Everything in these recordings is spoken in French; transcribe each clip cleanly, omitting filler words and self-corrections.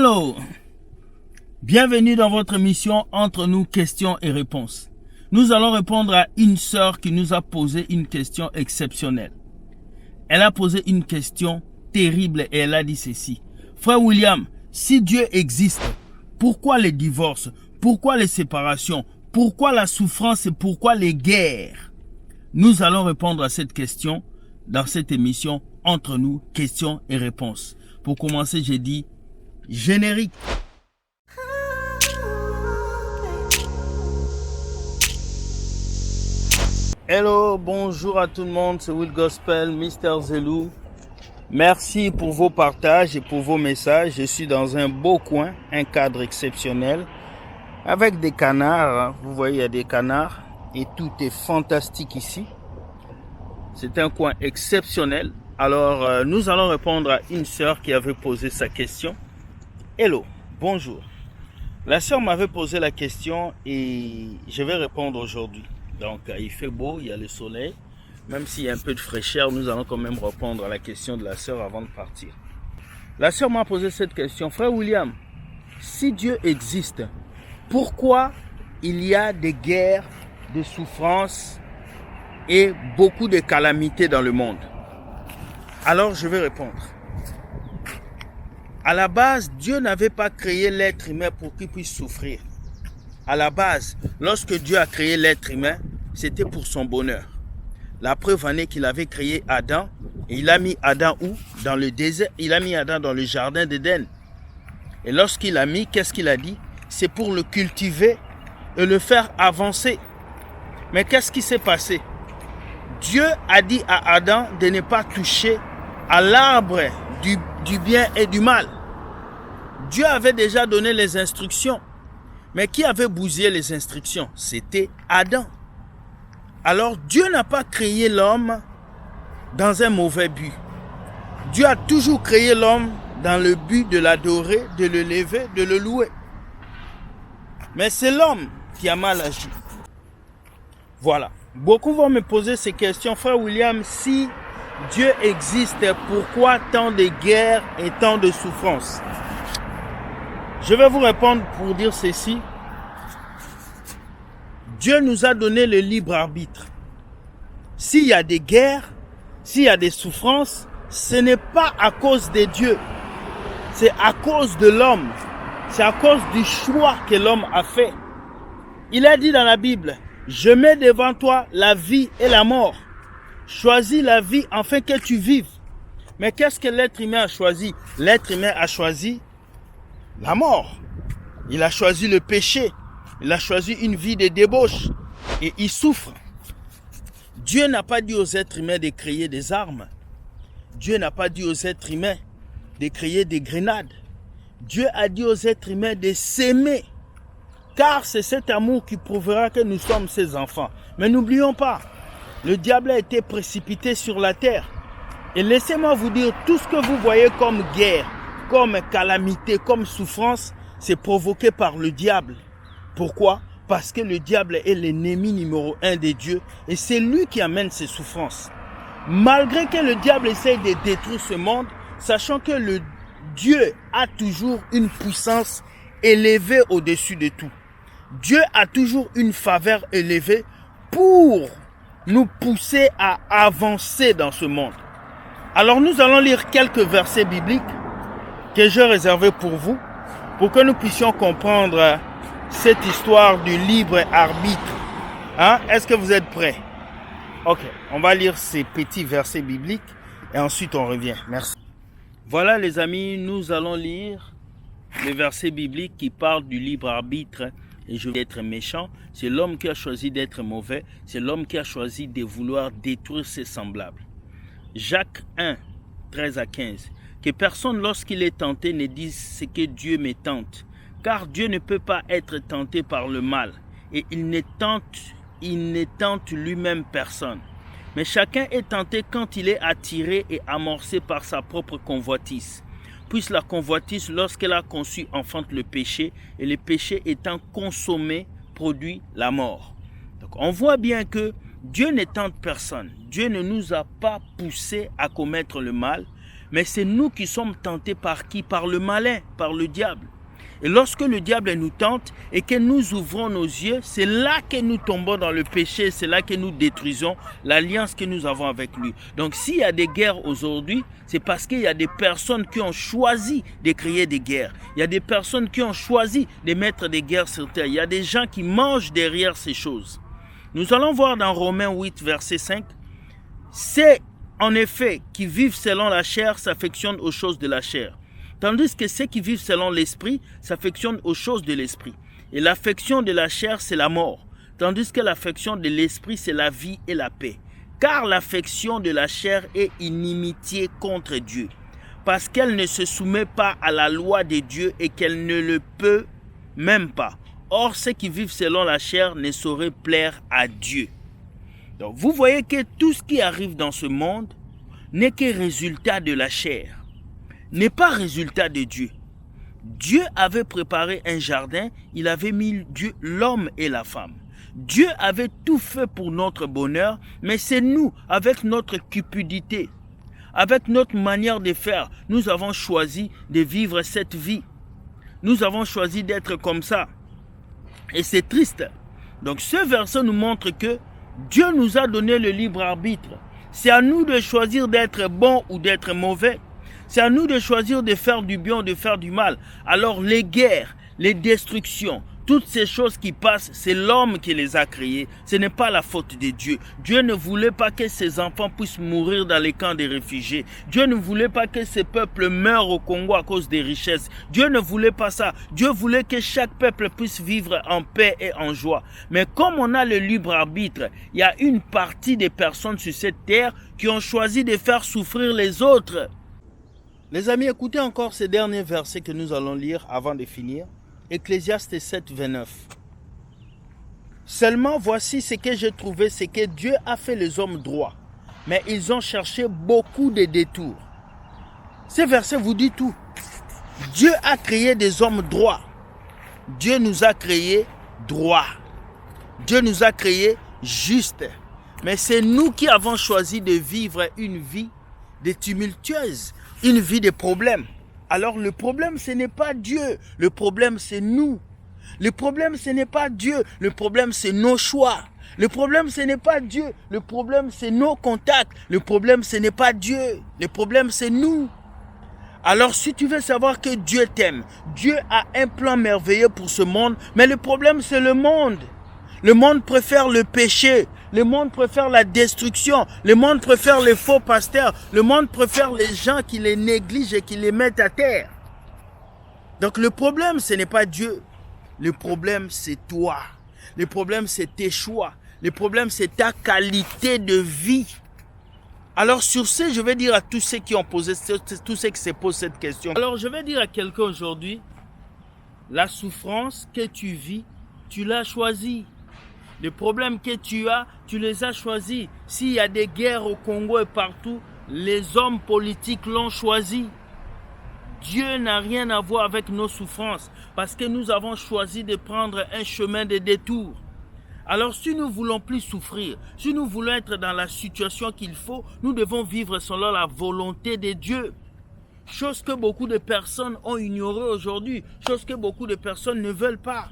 Hello! Bienvenue dans votre émission Entre nous questions et réponses. Nous allons répondre à une sœur qui nous a posé une question exceptionnelle. Elle a posé une question terrible et elle a dit ceci. Frère William, si Dieu existe, pourquoi les divorces? Pourquoi les séparations? Pourquoi la souffrance et pourquoi les guerres? Nous allons répondre à cette question dans cette émission Entre nous questions et réponses. Pour commencer, j'ai dit générique. Hello, bonjour à tout le monde, c'est Will Gospel, Mr. Zelou. Merci pour vos partages et pour vos messages. Je suis dans un beau coin, un cadre exceptionnel, avec des canards. Vous voyez, il y a des canards et tout est fantastique ici. C'est un coin exceptionnel. Alors, nous allons répondre à une sœur qui avait posé sa question. Hello, bonjour. La sœur m'avait posé la question et je vais répondre aujourd'hui. Donc, il fait beau, il y a le soleil. Même s'il y a un peu de fraîcheur, nous allons quand même répondre à la question de la sœur avant de partir. La sœur m'a posé cette question. Frère William, si Dieu existe, pourquoi il y a des guerres, des souffrances et beaucoup de calamités dans le monde? Alors, je vais répondre. À la base, Dieu n'avait pas créé l'être humain pour qu'il puisse souffrir. À la base, lorsque Dieu a créé l'être humain, c'était pour son bonheur. La preuve en est qu'il avait créé Adam et il a mis Adam où? Dans le désert. Il a mis Adam dans le jardin d'Éden. Et lorsqu'il l'a mis, qu'est-ce qu'il a dit? C'est pour le cultiver et le faire avancer. Mais qu'est-ce qui s'est passé? Dieu a dit à Adam de ne pas toucher à l'arbre du bien et du mal. Dieu avait déjà donné les instructions. Mais qui avait bousillé les instructions? C'était Adam. Alors Dieu n'a pas créé l'homme dans un mauvais but. Dieu a toujours créé l'homme dans le but de l'adorer, de le lever, de le louer. Mais c'est l'homme qui a mal agi. Voilà. Beaucoup vont me poser ces questions. Frère William, si Dieu existe, pourquoi tant de guerres et tant de souffrances? Je vais vous répondre pour dire ceci. Dieu nous a donné le libre arbitre. S'il y a des guerres, s'il y a des souffrances, ce n'est pas à cause de Dieu. C'est à cause de l'homme. C'est à cause du choix que l'homme a fait. Il a dit dans la Bible, je mets devant toi la vie et la mort. Choisis la vie afin que tu vives. Mais qu'est-ce que l'être humain a choisi? L'être humain a choisi la mort. Il a choisi le péché. Il a choisi une vie de débauche. Et il souffre. Dieu n'a pas dit aux êtres humains de créer des armes. Dieu n'a pas dit aux êtres humains de créer des grenades. Dieu a dit aux êtres humains de s'aimer. Car c'est cet amour qui prouvera que nous sommes ses enfants. Mais n'oublions pas, le diable a été précipité sur la terre. Et laissez-moi vous dire, tout ce que vous voyez comme guerre, comme calamité, comme souffrance, c'est provoqué par le diable. Pourquoi? Parce que le diable est l'ennemi numéro 1 de Dieu et c'est lui qui amène ces souffrances. Malgré que le diable essaye de détruire ce monde, sachant que le Dieu a toujours une puissance élevée au-dessus de tout. Dieu a toujours une faveur élevée pour nous pousser à avancer dans ce monde. Alors nous allons lire quelques versets bibliques que j'ai réservés pour vous, pour que nous puissions comprendre cette histoire du libre arbitre. Est-ce que vous êtes prêts? Ok, on va lire ces petits versets bibliques et ensuite on revient. Merci. Voilà les amis, nous allons lire les versets bibliques qui parlent du libre arbitre. Et je vais être méchant, c'est l'homme qui a choisi d'être mauvais, c'est l'homme qui a choisi de vouloir détruire ses semblables. Jacques 1, 13 à 15. Que personne lorsqu'il est tenté ne dise ce que Dieu me tente, car Dieu ne peut pas être tenté par le mal, et il ne tente lui-même personne. Mais chacun est tenté quand il est attiré et amorcé par sa propre convoitise. Puisque la convoitise, lorsqu'elle a conçu, enfante le péché, et le péché étant consommé, produit la mort. Donc on voit bien que Dieu ne tente personne. Dieu ne nous a pas poussés à commettre le mal, Mais c'est nous qui sommes tentés par qui? Par le malin, par le diable. Et lorsque le diable nous tente et que nous ouvrons nos yeux, c'est là que nous tombons dans le péché, c'est là que nous détruisons l'alliance que nous avons avec lui. Donc s'il y a des guerres aujourd'hui, c'est parce qu'il y a des personnes qui ont choisi de créer des guerres. Il y a des personnes qui ont choisi de mettre des guerres sur terre. Il y a des gens qui mangent derrière ces choses. Nous allons voir dans Romains 8, verset 5. C'est en effet qui vivent selon la chair s'affectionnent aux choses de la chair. Tandis que ceux qui vivent selon l'esprit s'affectionnent aux choses de l'esprit. Et l'affection de la chair, c'est la mort. Tandis que l'affection de l'esprit, c'est la vie et la paix. Car l'affection de la chair est inimitié contre Dieu. Parce qu'elle ne se soumet pas à la loi de Dieu et qu'elle ne le peut même pas. Or, ceux qui vivent selon la chair ne sauraient plaire à Dieu. Donc, vous voyez que tout ce qui arrive dans ce monde n'est que résultat de la chair. N'est pas résultat de Dieu. Dieu avait préparé un jardin, il avait mis Dieu, l'homme et la femme. Dieu avait tout fait pour notre bonheur, mais c'est nous, avec notre cupidité, avec notre manière de faire, nous avons choisi de vivre cette vie. Nous avons choisi d'être comme ça. Et c'est triste. Donc ce verset nous montre que Dieu nous a donné le libre arbitre. C'est à nous de choisir d'être bon ou d'être mauvais. C'est à nous de choisir de faire du bien ou de faire du mal. Alors les guerres, les destructions, toutes ces choses qui passent, c'est l'homme qui les a créées. Ce n'est pas la faute de Dieu. Dieu ne voulait pas que ses enfants puissent mourir dans les camps des réfugiés. Dieu ne voulait pas que ces peuples meurent au Congo à cause des richesses. Dieu ne voulait pas ça. Dieu voulait que chaque peuple puisse vivre en paix et en joie. Mais comme on a le libre arbitre, il y a une partie des personnes sur cette terre qui ont choisi de faire souffrir les autres. Les amis, écoutez encore ces derniers versets que nous allons lire avant de finir. Ecclésiaste 7, 29. Seulement voici ce que j'ai trouvé, c'est que Dieu a fait les hommes droits, mais ils ont cherché beaucoup de détours. Ce verset vous dit tout. Dieu a créé des hommes droits. Dieu nous a créés droits. Dieu nous a créés justes. Mais c'est nous qui avons choisi de vivre une vie de tumultueuse, une vie de problèmes. Alors le problème, ce n'est pas Dieu. Le problème, c'est nous. Le problème, ce n'est pas Dieu. Le problème, c'est nos choix. Le problème, ce n'est pas Dieu. Le problème, c'est nos contacts. Le problème, ce n'est pas Dieu. Le problème, c'est nous. Alors si tu veux savoir que Dieu t'aime, Dieu a un plan merveilleux pour ce monde, mais le problème, c'est le monde. Le monde préfère le péché. Le monde préfère la destruction. Le monde préfère les faux pasteurs. Le monde préfère les gens qui les négligent et qui les mettent à terre. Donc le problème, ce n'est pas Dieu. Le problème, c'est toi. Le problème, c'est tes choix. Le problème, c'est ta qualité de vie. Alors sur ce, je vais dire à tous ceux qui ont posé, tous ceux qui se posent cette question. Alors je vais dire à quelqu'un aujourd'hui, la souffrance que tu vis, tu l'as choisie. Les problèmes que tu as, tu les as choisis. S'il y a des guerres au Congo et partout, les hommes politiques l'ont choisi. Dieu n'a rien à voir avec nos souffrances parce que nous avons choisi de prendre un chemin de détour. Alors si nous ne voulons plus souffrir, si nous voulons être dans la situation qu'il faut, nous devons vivre selon la volonté de Dieu. Chose que beaucoup de personnes ont ignorée aujourd'hui, chose que beaucoup de personnes ne veulent pas.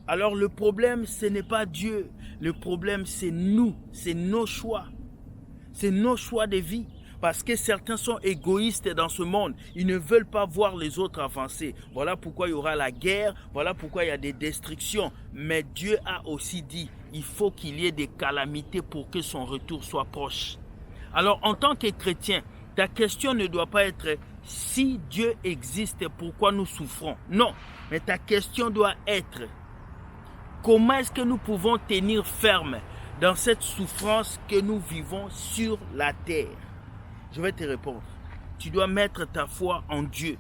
Alors le problème, ce n'est pas Dieu. Le problème, c'est nous. C'est nos choix. C'est nos choix de vie. Parce que certains sont égoïstes dans ce monde. Ils ne veulent pas voir les autres avancer. Voilà pourquoi il y aura la guerre. Voilà pourquoi il y a des destructions. Mais Dieu a aussi dit, il faut qu'il y ait des calamités pour que son retour soit proche. Alors en tant que chrétien, ta question ne doit pas être si Dieu existe, pourquoi nous souffrons? Non, mais ta question doit être comment est-ce que nous pouvons tenir ferme dans cette souffrance que nous vivons sur la terre? Je vais te répondre. Tu dois mettre ta foi en Dieu.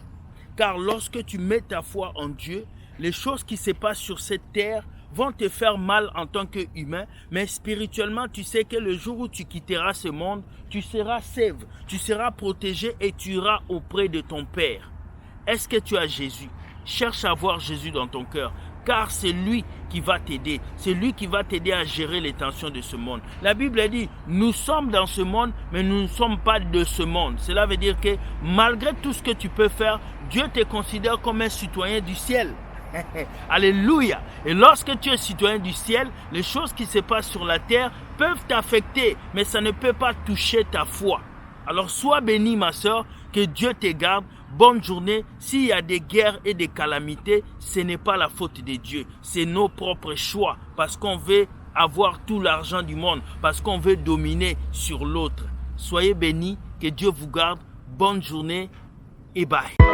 Car lorsque tu mets ta foi en Dieu, les choses qui se passent sur cette terre vont te faire mal en tant qu'humain, mais spirituellement, tu sais que le jour où tu quitteras ce monde, tu seras safe, tu seras protégé et tu iras auprès de ton Père. Est-ce que tu as Jésus? Cherche à voir Jésus dans ton cœur. car c'est lui qui va t'aider. C'est lui qui va t'aider à gérer les tensions de ce monde. La Bible dit, nous sommes dans ce monde, mais nous ne sommes pas de ce monde. Cela veut dire que malgré tout ce que tu peux faire, Dieu te considère comme un citoyen du ciel. Alléluia. Et lorsque tu es citoyen du ciel, les choses qui se passent sur la terre peuvent t'affecter, mais ça ne peut pas toucher ta foi. Alors sois béni ma soeur, que Dieu te garde. Bonne journée. S'il y a des guerres et des calamités, ce n'est pas la faute de Dieu. C'est nos propres choix, parce qu'on veut avoir tout l'argent du monde, parce qu'on veut dominer sur l'autre. Soyez bénis, que Dieu vous garde. Bonne journée et bye.